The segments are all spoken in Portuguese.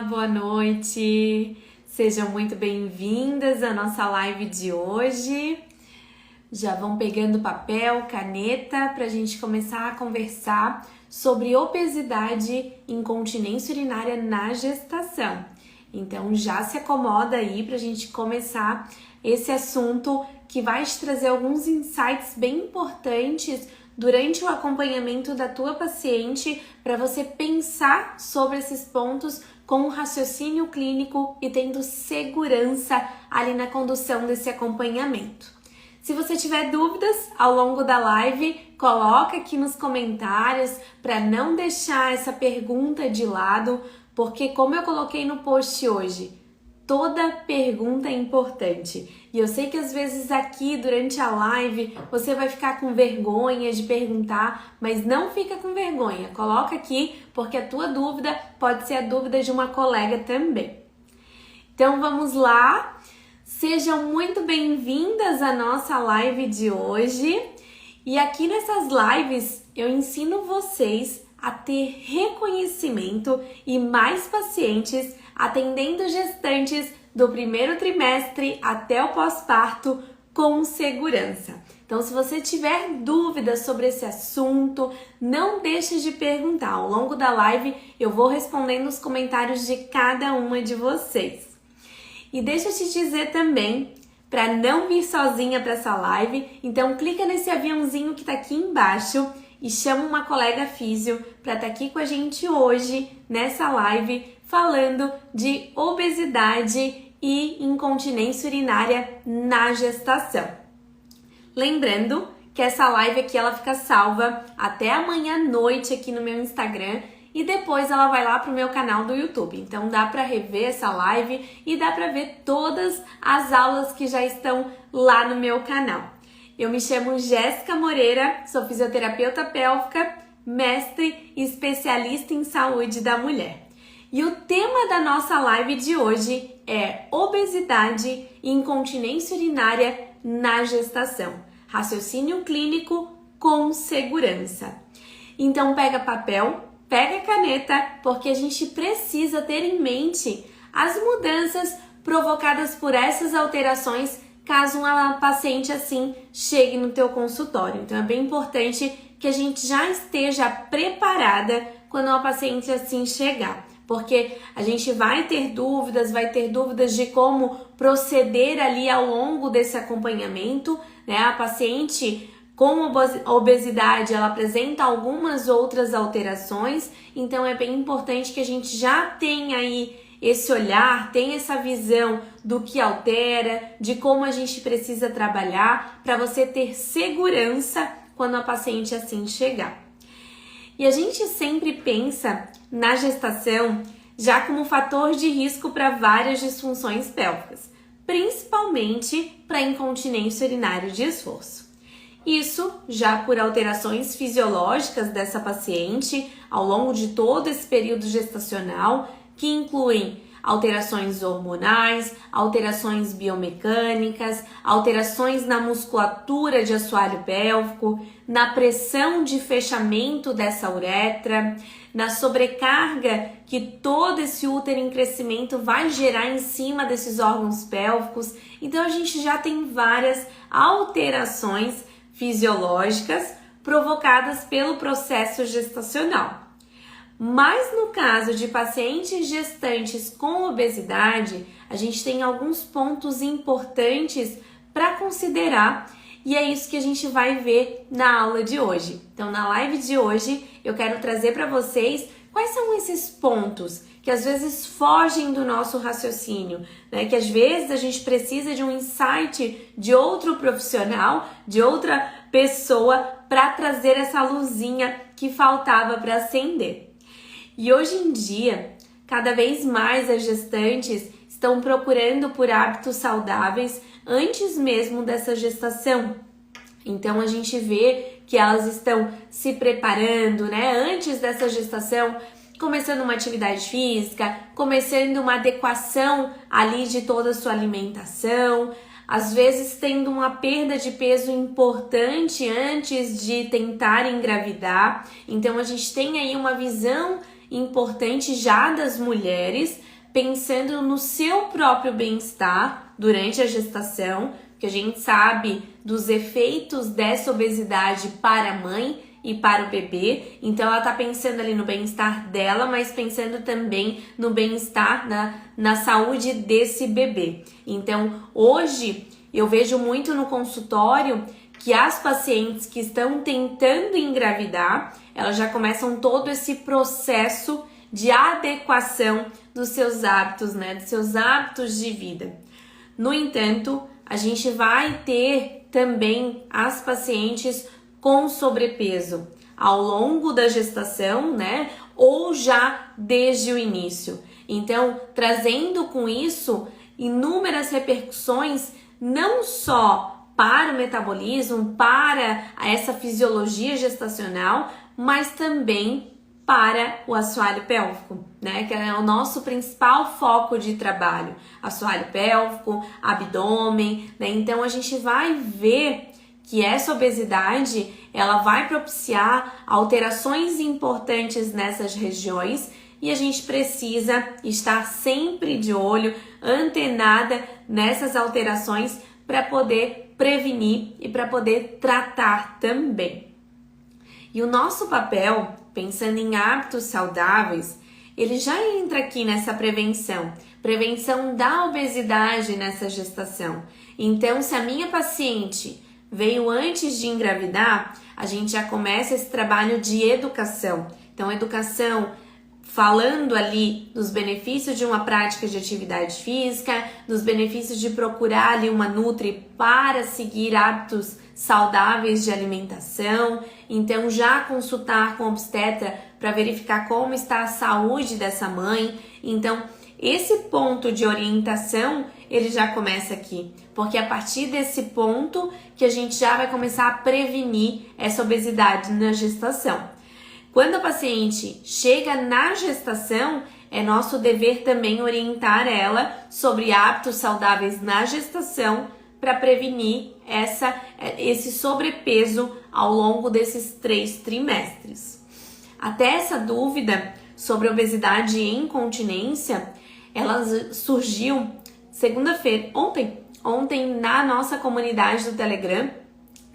boa noite! Sejam muito bem-vindas à nossa live de hoje. Já vão pegando papel, caneta para a gente começar a conversar sobre obesidade e incontinência urinária na gestação. Então já se acomoda aí para a gente começar esse assunto que vai te trazer alguns insights bem importantes durante o acompanhamento da tua paciente para você pensar sobre esses pontos com um raciocínio clínico e tendo segurança ali na condução desse acompanhamento. Se você tiver dúvidas ao longo da live, coloca aqui nos comentários para não deixar essa pergunta de lado, porque como eu coloquei no post hoje, toda pergunta é importante. E eu sei que às vezes aqui durante a live você vai ficar com vergonha de perguntar, mas não fica com vergonha. Coloca aqui porque a tua dúvida pode ser a dúvida de uma colega também. Então vamos lá. Sejam muito bem-vindas à nossa live de hoje. E aqui nessas lives eu ensino vocês a ter reconhecimento e mais pacientes atendendo gestantes do primeiro trimestre até o pós-parto com segurança. Então, se você tiver dúvidas sobre esse assunto, não deixe de perguntar. Ao longo da live, eu vou respondendo os comentários de cada uma de vocês. E deixa eu te dizer também, para não vir sozinha para essa live, então clica nesse aviãozinho que está aqui embaixo e chama uma colega físio para estar aqui com a gente hoje, nessa live, falando de obesidade e incontinência urinária na gestação. Lembrando que essa live aqui ela fica salva até amanhã à noite aqui no meu Instagram e depois ela vai lá pro meu canal do YouTube. Então dá para rever essa live e dá para ver todas as aulas que já estão lá no meu canal. Eu me chamo Jéssica Moreira, sou fisioterapeuta pélvica, mestre e especialista em saúde da mulher. E o tema da nossa live de hoje é obesidade e incontinência urinária na gestação. Raciocínio clínico com segurança. Então pega papel, pega caneta, porque a gente precisa ter em mente as mudanças provocadas por essas alterações caso uma paciente assim chegue no teu consultório. Então é bem importante que a gente já esteja preparada quando uma paciente assim chegar. Porque a gente vai ter dúvidas de como proceder ali ao longo desse acompanhamento, né? A paciente com obesidade, ela apresenta algumas outras alterações, então é bem importante que a gente já tenha aí esse olhar, tenha essa visão do que altera, de como a gente precisa trabalhar para você ter segurança quando a paciente assim chegar. E a gente sempre pensa na gestação já como fator de risco para várias disfunções pélvicas, principalmente para incontinência urinária de esforço. Isso já por alterações fisiológicas dessa paciente ao longo de todo esse período gestacional, que incluem alterações hormonais, alterações biomecânicas, alterações na musculatura de assoalho pélvico, na pressão de fechamento dessa uretra, na sobrecarga que todo esse útero em crescimento vai gerar em cima desses órgãos pélvicos. Então a gente já tem várias alterações fisiológicas provocadas pelo processo gestacional. Mas no caso de pacientes gestantes com obesidade, a gente tem alguns pontos importantes para considerar e é isso que a gente vai ver na aula de hoje. Então, na live de hoje, eu quero trazer para vocês quais são esses pontos que às vezes fogem do nosso raciocínio, né? Que às vezes a gente precisa de um insight de outro profissional, de outra pessoa para trazer essa luzinha que faltava para acender. E hoje em dia, cada vez mais as gestantes estão procurando por hábitos saudáveis antes mesmo dessa gestação. Então a gente vê que elas estão se preparando, né? Antes dessa gestação, começando uma atividade física, começando uma adequação ali de toda a sua alimentação, às vezes tendo uma perda de peso importante antes de tentar engravidar. Então a gente tem aí uma visão importante já das mulheres pensando no seu próprio bem-estar durante a gestação, que a gente sabe dos efeitos dessa obesidade para a mãe e para o bebê. Então ela tá pensando ali no bem-estar dela, mas pensando também no bem-estar na saúde desse bebê. Então hoje eu vejo muito no consultório que as pacientes que estão tentando engravidar, elas já começam todo esse processo de adequação dos seus hábitos, né, dos seus hábitos de vida. No entanto, a gente vai ter também as pacientes com sobrepeso ao longo da gestação, né, ou já desde o início. Então, trazendo com isso inúmeras repercussões, não só para o metabolismo, para essa fisiologia gestacional, mas também para o assoalho pélvico, né? Que é o nosso principal foco de trabalho. Assoalho pélvico, abdômen, né? Então a gente vai ver que essa obesidade, ela vai propiciar alterações importantes nessas regiões e a gente precisa estar sempre de olho, antenada nessas alterações para poder prevenir e para poder tratar também. E o nosso papel, pensando em hábitos saudáveis, ele já entra aqui nessa prevenção da obesidade nessa gestação. Então, se a minha paciente veio antes de engravidar, a gente já começa esse trabalho de educação. Então, educação falando ali dos benefícios de uma prática de atividade física, dos benefícios de procurar ali uma nutri para seguir hábitos saudáveis de alimentação. Então, já consultar com o obstetra para verificar como está a saúde dessa mãe. Então, esse ponto de orientação, ele já começa aqui, porque é a partir desse ponto que a gente já vai começar a prevenir essa obesidade na gestação. Quando a paciente chega na gestação, é nosso dever também orientar ela sobre hábitos saudáveis na gestação para prevenir esse sobrepeso ao longo desses 3 trimestres. Até essa dúvida sobre obesidade e incontinência, ela surgiu segunda-feira, ontem na nossa comunidade do Telegram,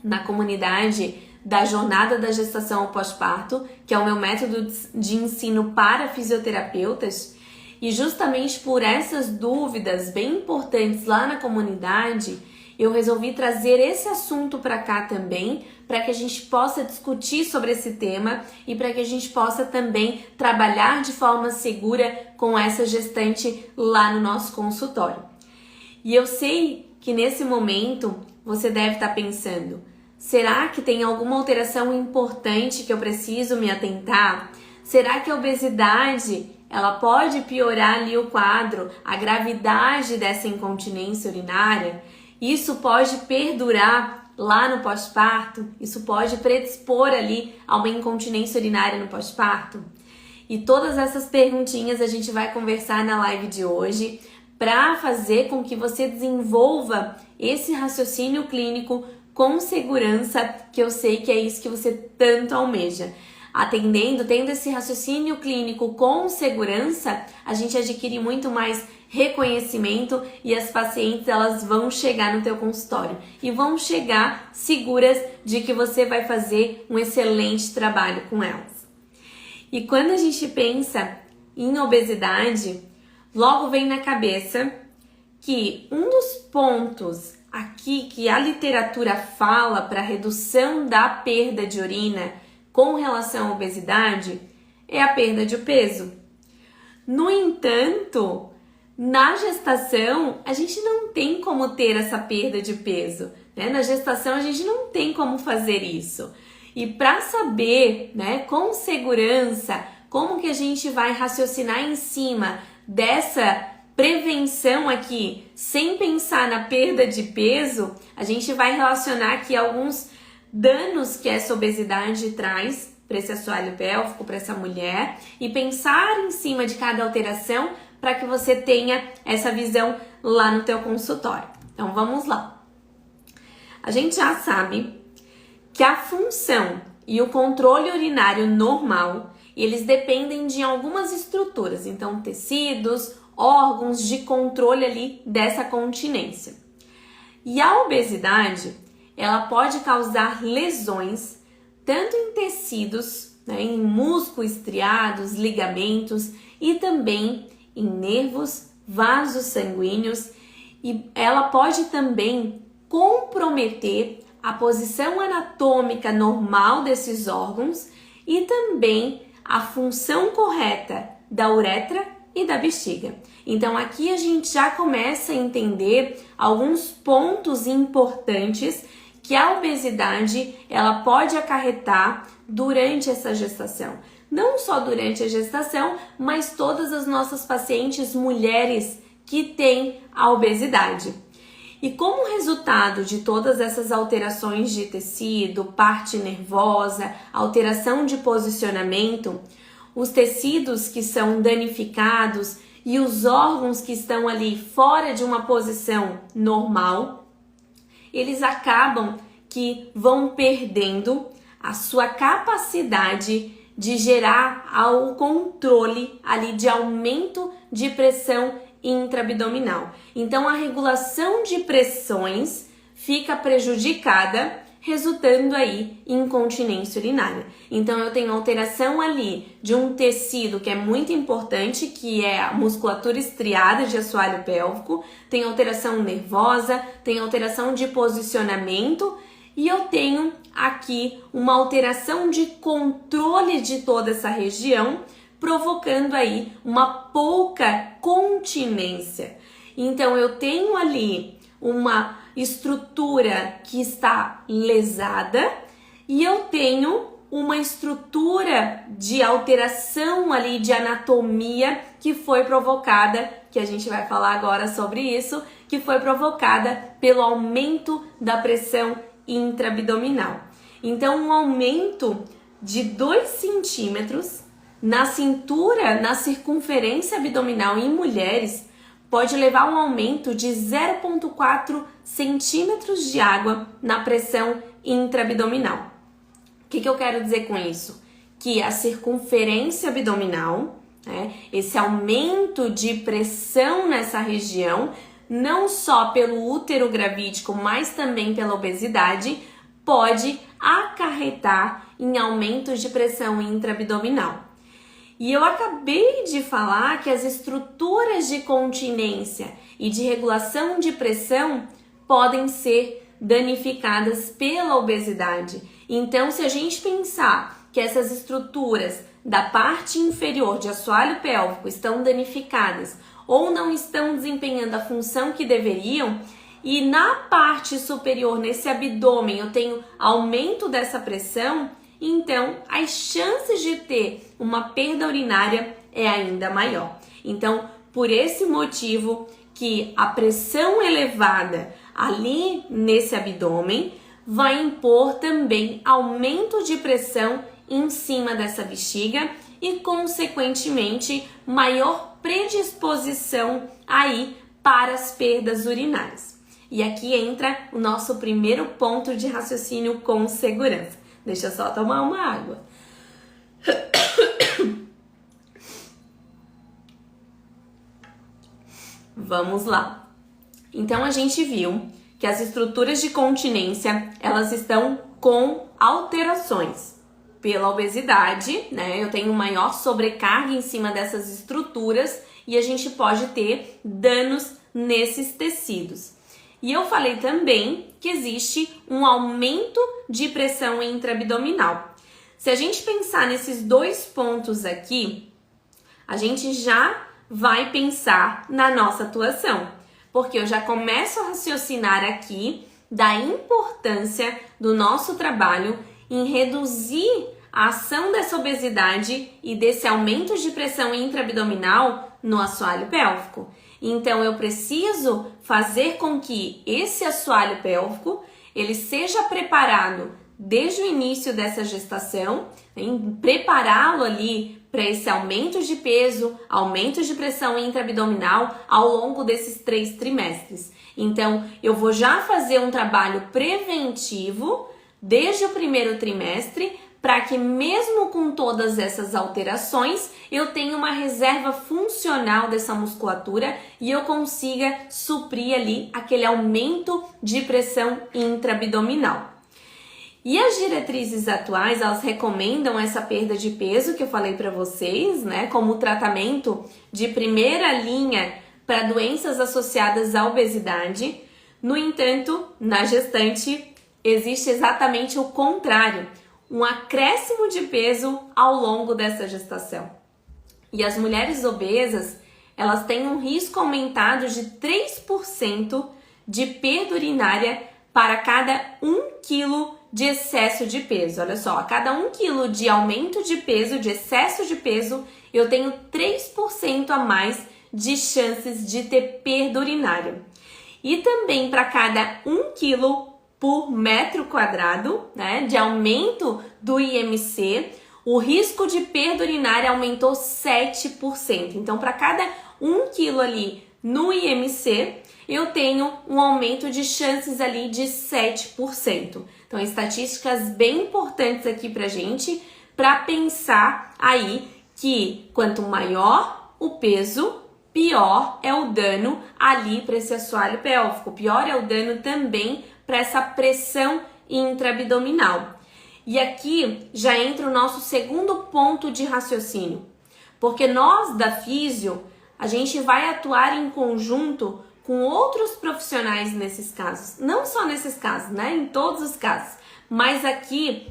na comunidade da Jornada da Gestação ao Pós-Parto, que é o meu método de ensino para fisioterapeutas. E justamente por essas dúvidas bem importantes lá na comunidade, eu resolvi trazer esse assunto para cá também, para que a gente possa discutir sobre esse tema e para que a gente possa também trabalhar de forma segura com essa gestante lá no nosso consultório. E eu sei que nesse momento você deve estar pensando: será que tem alguma alteração importante que eu preciso me atentar? Será que a obesidade ela pode piorar ali o quadro, a gravidade dessa incontinência urinária? Isso pode perdurar lá no pós-parto? Isso pode predispor ali a uma incontinência urinária no pós-parto? E todas essas perguntinhas a gente vai conversar na live de hoje para fazer com que você desenvolva esse raciocínio clínico com segurança, que eu sei que é isso que você tanto almeja. Tendo esse raciocínio clínico com segurança, a gente adquire muito mais reconhecimento e as pacientes elas vão chegar no teu consultório e vão chegar seguras de que você vai fazer um excelente trabalho com elas. E quando a gente pensa em obesidade, logo vem na cabeça que um dos pontos aqui que a literatura fala para redução da perda de urina com relação à obesidade é a perda de peso. No entanto, na gestação, a gente não tem como ter essa perda de peso, né? Na gestação, a gente não tem como fazer isso. E para saber, né, com segurança, como que a gente vai raciocinar em cima dessa prevenção aqui, sem pensar na perda de peso, a gente vai relacionar aqui alguns danos que essa obesidade traz para esse assoalho pélvico, para essa mulher, e pensar em cima de cada alteração para que você tenha essa visão lá no teu consultório. Então vamos lá. A gente já sabe que a função e o controle urinário normal, eles dependem de algumas estruturas, então tecidos, órgãos de controle ali dessa continência. E a obesidade, ela pode causar lesões tanto em tecidos, né, em músculos estriados, ligamentos e também em nervos, vasos sanguíneos, e ela pode também comprometer a posição anatômica normal desses órgãos e também a função correta da uretra e da bexiga. Então aqui a gente já começa a entender alguns pontos importantes que a obesidade ela pode acarretar durante essa gestação. Não só durante a gestação, mas todas as nossas pacientes mulheres que têm a obesidade. E como resultado de todas essas alterações de tecido, parte nervosa, alteração de posicionamento, os tecidos que são danificados e os órgãos que estão ali fora de uma posição normal, eles acabam que vão perdendo a sua capacidade de gerar o controle ali de aumento de pressão intraabdominal. Então a regulação de pressões fica prejudicada, resultando aí em incontinência urinária. Então eu tenho alteração ali de um tecido que é muito importante, que é a musculatura estriada de assoalho pélvico, tem alteração nervosa, tem alteração de posicionamento e eu tenho aqui uma alteração de controle de toda essa região, provocando aí uma pouca continência. Então eu tenho ali uma estrutura que está lesada e eu tenho uma estrutura de alteração ali de anatomia que foi provocada, que a gente vai falar agora sobre isso, que foi provocada pelo aumento da pressão intraabdominal. Então um aumento de 2 centímetros na cintura, na circunferência abdominal em mulheres pode levar a um aumento de 0,4 centímetros de água na pressão intraabdominal. O que eu quero dizer com isso? Que a circunferência abdominal, né, esse aumento de pressão nessa região, não só pelo útero gravídico, mas também pela obesidade, pode acarretar em aumentos de pressão intraabdominal. E eu acabei de falar que as estruturas de continência e de regulação de pressão podem ser danificadas pela obesidade. Então, se a gente pensar que essas estruturas da parte inferior de assoalho pélvico estão danificadas ou não estão desempenhando a função que deveriam, e na parte superior, nesse abdômen, eu tenho aumento dessa pressão, então as chances de ter uma perda urinária é ainda maior. Então, por esse motivo que a pressão elevada ali nesse abdômen vai impor também aumento de pressão em cima dessa bexiga e, consequentemente, maior predisposição aí para as perdas urinárias. E aqui entra o nosso primeiro ponto de raciocínio com segurança. Deixa eu só tomar uma água. Vamos lá. Então a gente viu que as estruturas de continência, elas estão com alterações pela obesidade, né? Eu tenho maior sobrecarga em cima dessas estruturas e a gente pode ter danos nesses tecidos. E eu falei também que existe um aumento de pressão intraabdominal. Se a gente pensar nesses 2 pontos aqui, a gente já vai pensar na nossa atuação, porque eu já começo a raciocinar aqui da importância do nosso trabalho em reduzir a ação dessa obesidade e desse aumento de pressão intraabdominal no assoalho pélvico. Então eu preciso fazer com que esse assoalho pélvico ele seja preparado desde o início dessa gestação, prepará-lo ali para esse aumento de peso, aumento de pressão intraabdominal ao longo desses 3 trimestres. Então eu vou já fazer um trabalho preventivo desde o primeiro trimestre para que mesmo com todas essas alterações, eu tenha uma reserva funcional dessa musculatura e eu consiga suprir ali aquele aumento de pressão intraabdominal. E as diretrizes atuais, elas recomendam essa perda de peso que eu falei para vocês, né, como tratamento de primeira linha para doenças associadas à obesidade. No entanto, na gestante, existe exatamente o contrário, um acréscimo de peso ao longo dessa gestação. E as mulheres obesas, elas têm um risco aumentado de 3% de perda urinária para cada 1 quilo de excesso de peso. Olha só, a cada 1 quilo de aumento de peso, de excesso de peso, eu tenho 3% a mais de chances de ter perda urinária. E também para cada 1 quilo por metro quadrado, né, de aumento do IMC, o risco de perda urinária aumentou 7%. Então, para cada 1 quilo ali no IMC, eu tenho um aumento de chances ali de 7%. Então, estatísticas bem importantes aqui pra gente, para pensar aí que quanto maior o peso, pior é o dano ali para esse assoalho pélvico, pior é o dano também para essa pressão intraabdominal. E aqui já entra o nosso segundo ponto de raciocínio, porque nós da físio, a gente vai atuar em conjunto com outros profissionais nesses casos, não só nesses casos, né? Em todos os casos, mas aqui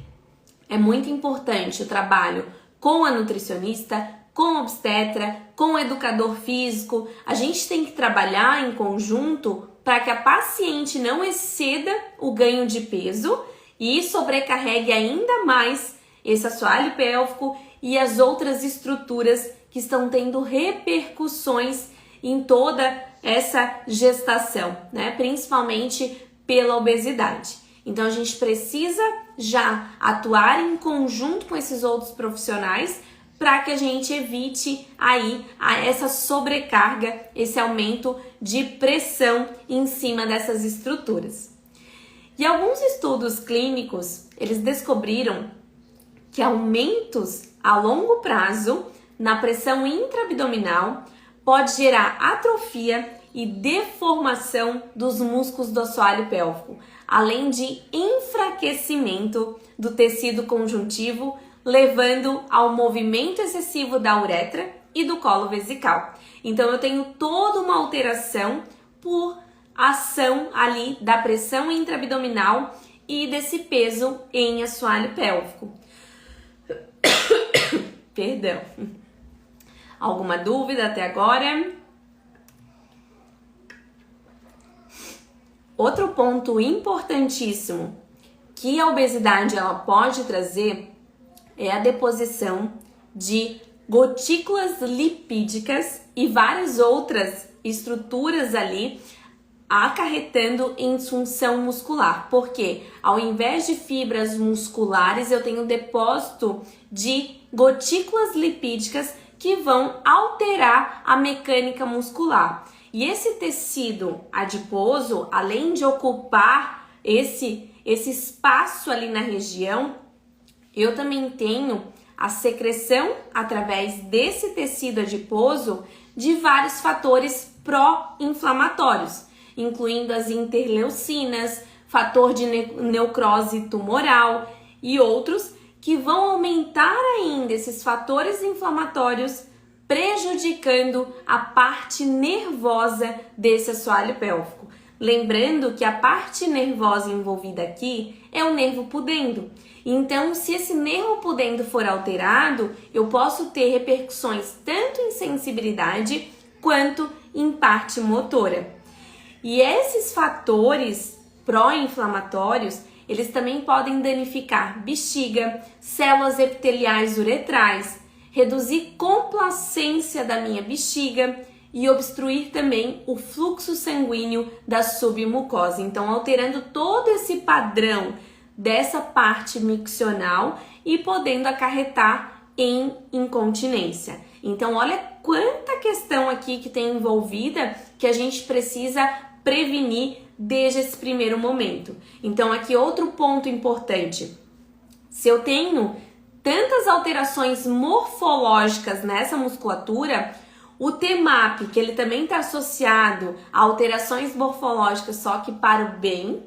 é muito importante o trabalho com a nutricionista, com o obstetra, com o educador físico. A gente tem que trabalhar em conjunto para que a paciente não exceda o ganho de peso e sobrecarregue ainda mais esse assoalho pélvico e as outras estruturas que estão tendo repercussões em toda essa gestação, né? Principalmente pela obesidade. Então a gente precisa já atuar em conjunto com esses outros profissionais para que a gente evite aí essa sobrecarga, esse aumento de pressão em cima dessas estruturas. E alguns estudos clínicos, eles descobriram que aumentos a longo prazo na pressão intraabdominal pode gerar atrofia e deformação dos músculos do assoalho pélvico, além de enfraquecimento do tecido conjuntivo, levando ao movimento excessivo da uretra e do colo vesical. Então eu tenho toda uma alteração por ação ali da pressão intraabdominal e desse peso em assoalho pélvico. Perdão. Alguma dúvida até agora? Outro ponto importantíssimo que a obesidade ela pode trazer é a deposição de gotículas lipídicas e várias outras estruturas ali acarretando em disfunção muscular, porque ao invés de fibras musculares eu tenho depósito de gotículas lipídicas que vão alterar a mecânica muscular. E esse tecido adiposo, além de ocupar esse espaço ali na região, eu também tenho a secreção através desse tecido adiposo de vários fatores pró-inflamatórios, incluindo as interleucinas, fator de necrose tumoral e outros que vão aumentar ainda esses fatores inflamatórios, prejudicando a parte nervosa desse assoalho pélvico. Lembrando que a parte nervosa envolvida aqui é o nervo pudendo. Então, se esse nervo pudendo for alterado, eu posso ter repercussões tanto em sensibilidade quanto em parte motora. E esses fatores pró-inflamatórios, eles também podem danificar bexiga, células epiteliais uretrais, reduzir complacência da minha bexiga e obstruir também o fluxo sanguíneo da submucosa. Então, alterando todo esse padrão dessa parte miccional e podendo acarretar em incontinência. Então, olha quanta questão aqui que tem envolvida que a gente precisa prevenir desde esse primeiro momento. Então, aqui outro ponto importante. Se eu tenho tantas alterações morfológicas nessa musculatura, o TMAP, que ele também está associado a alterações morfológicas, só que para o bem,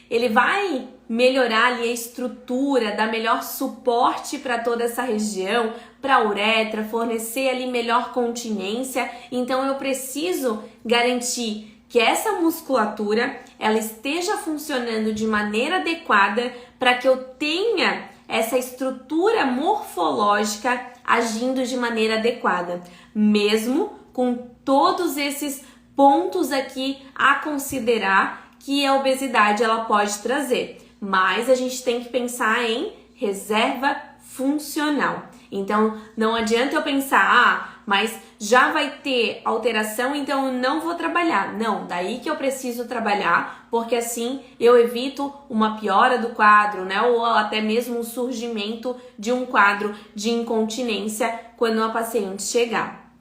ele vai melhorar ali a estrutura, dar melhor suporte para toda essa região, para a uretra, fornecer ali melhor continência. Então eu preciso garantir que essa musculatura ela esteja funcionando de maneira adequada para que eu tenha essa estrutura morfológica agindo de maneira adequada, mesmo com todos esses pontos aqui a considerar que a obesidade ela pode trazer. Mas a gente tem que pensar em reserva funcional. Então, não adianta eu pensar, mas já vai ter alteração, então eu não vou trabalhar. Não, daí que eu preciso trabalhar, porque assim eu evito uma piora do quadro, né? Ou até mesmo o surgimento de um quadro de incontinência quando a paciente chegar.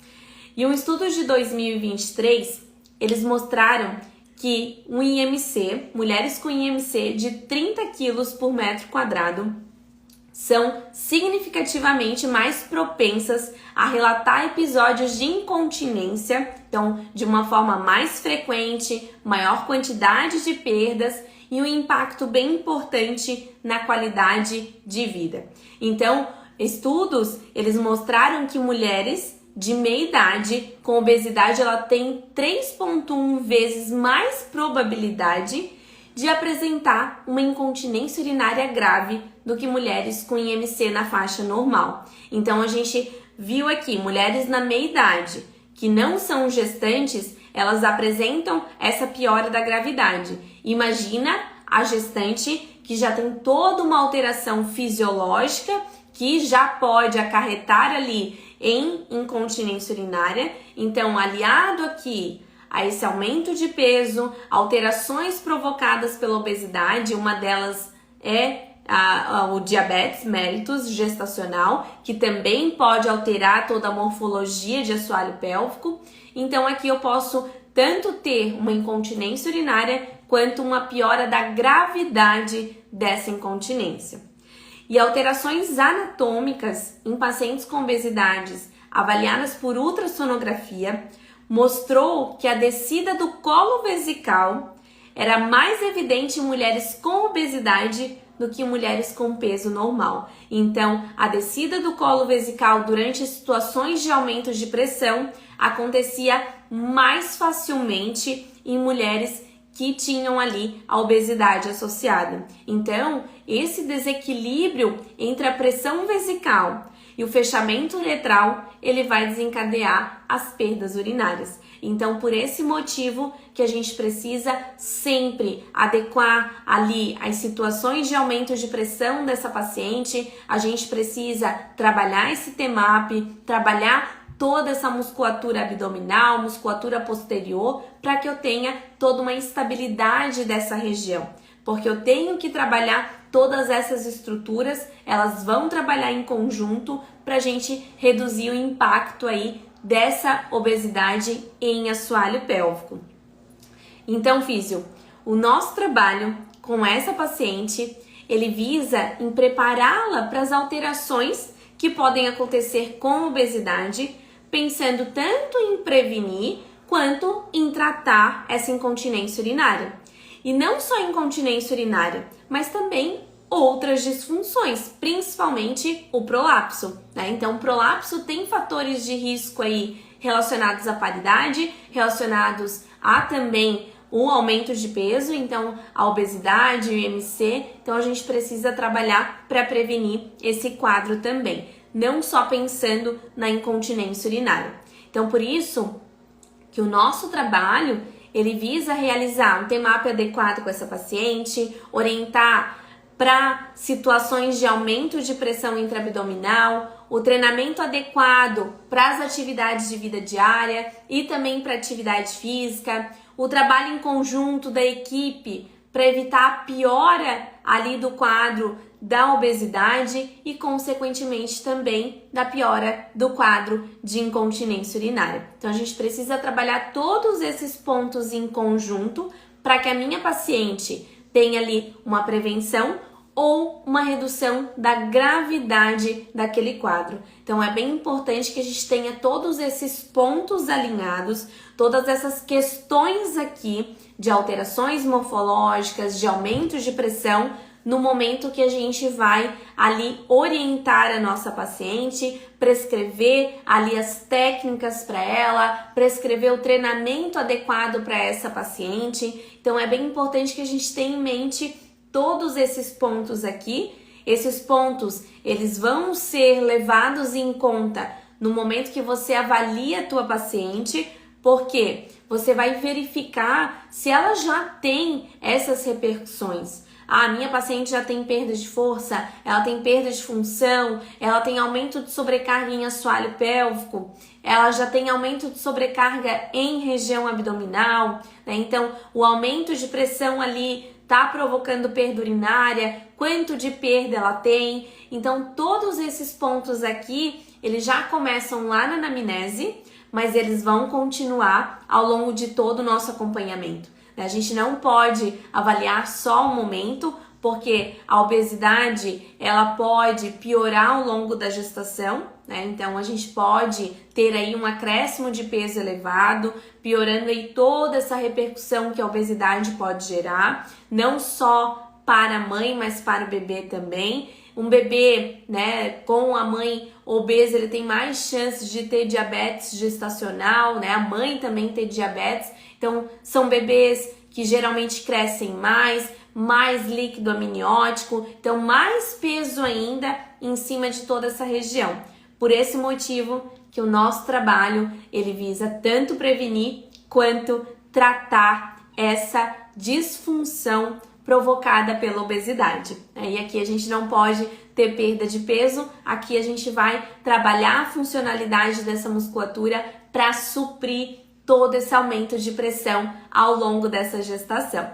E um estudo de 2023, eles mostraram que um IMC, mulheres com IMC de 30 quilos por metro quadrado, são significativamente mais propensas a relatar episódios de incontinência, então de uma forma mais frequente, maior quantidade de perdas e um impacto bem importante na qualidade de vida. Então, estudos, eles mostraram que mulheres de meia idade com obesidade, ela tem 3,1 vezes mais probabilidade de apresentar uma incontinência urinária grave do que mulheres com IMC na faixa normal. Então a gente viu aqui, mulheres na meia idade que não são gestantes, elas apresentam essa piora da gravidade. Imagina a gestante que já tem toda uma alteração fisiológica que já pode acarretar ali em incontinência urinária. Então, aliado aqui a esse aumento de peso, alterações provocadas pela obesidade, uma delas é o diabetes mellitus gestacional, que também pode alterar toda a morfologia de assoalho pélvico. Então aqui eu posso tanto ter uma incontinência urinária quanto uma piora da gravidade dessa incontinência. E alterações anatômicas em pacientes com obesidades avaliadas por ultrassonografia mostrou que a descida do colo vesical era mais evidente em mulheres com obesidade do que mulheres com peso normal. Então, a descida do colo vesical durante situações de aumento de pressão acontecia mais facilmente em mulheres que tinham ali a obesidade associada. Então, esse desequilíbrio entre a pressão vesical e o fechamento uretral, ele vai desencadear as perdas urinárias. Então, por esse motivo que a gente precisa sempre adequar ali as situações de aumento de pressão dessa paciente, a gente precisa trabalhar esse TMAP, trabalhar toda essa musculatura abdominal, musculatura posterior, para que eu tenha toda uma estabilidade dessa região. Porque eu tenho que trabalhar todas essas estruturas, elas vão trabalhar em conjunto para a gente reduzir o impacto aí dessa obesidade em assoalho pélvico. Então, físio, o nosso trabalho com essa paciente, ele visa em prepará-la para as alterações que podem acontecer com obesidade, pensando tanto em prevenir quanto em tratar essa incontinência urinária. E não só incontinência urinária, mas também outras disfunções, principalmente o prolapso, né? Então, o prolapso tem fatores de risco aí relacionados à paridade, relacionados a também o aumento de peso, então a obesidade, o IMC. Então, a gente precisa trabalhar para prevenir esse quadro também, não só pensando na incontinência urinária. Então, por isso que o nosso trabalho ele visa realizar um TMAP adequado com essa paciente, orientar para situações de aumento de pressão intraabdominal, o treinamento adequado para as atividades de vida diária e também para atividade física, o trabalho em conjunto da equipe para evitar a piora ali do quadro da obesidade e, consequentemente, também da piora do quadro de incontinência urinária. Então, a gente precisa trabalhar todos esses pontos em conjunto para que a minha paciente tenha ali uma prevenção, ou uma redução da gravidade daquele quadro. Então é bem importante que a gente tenha todos esses pontos alinhados, todas essas questões aqui de alterações morfológicas, de aumentos de pressão, no momento que a gente vai ali orientar a nossa paciente, prescrever ali as técnicas para ela, prescrever o treinamento adequado para essa paciente. Então é bem importante que a gente tenha em mente todos esses pontos aqui. Esses pontos, eles vão ser levados em conta no momento que você avalia a tua paciente, porque você vai verificar se ela já tem essas repercussões. A minha paciente já tem perda de força, ela tem perda de função, ela tem aumento de sobrecarga em assoalho pélvico, ela já tem aumento de sobrecarga em região abdominal, né? Então, o aumento de pressão ali tá provocando perda urinária, quanto de perda ela tem. Então, todos esses pontos aqui, eles já começam lá na anamnese, mas eles vão continuar ao longo de todo o nosso acompanhamento. A gente não pode avaliar só um momento, porque a obesidade ela pode piorar ao longo da gestação, né? Então a gente pode ter aí um acréscimo de peso elevado, piorando aí toda essa repercussão que a obesidade pode gerar, não só para a mãe, mas para o bebê também. Um bebê, né, com a mãe obesa, ele tem mais chances de ter diabetes gestacional, né? A mãe também ter diabetes. Então, são bebês que geralmente crescem mais líquido amniótico, então mais peso ainda em cima de toda essa região. Por esse motivo que o nosso trabalho, ele visa tanto prevenir quanto tratar essa disfunção provocada pela obesidade. E aqui a gente não pode ter perda de peso, aqui a gente vai trabalhar a funcionalidade dessa musculatura para suprir todo esse aumento de pressão ao longo dessa gestação.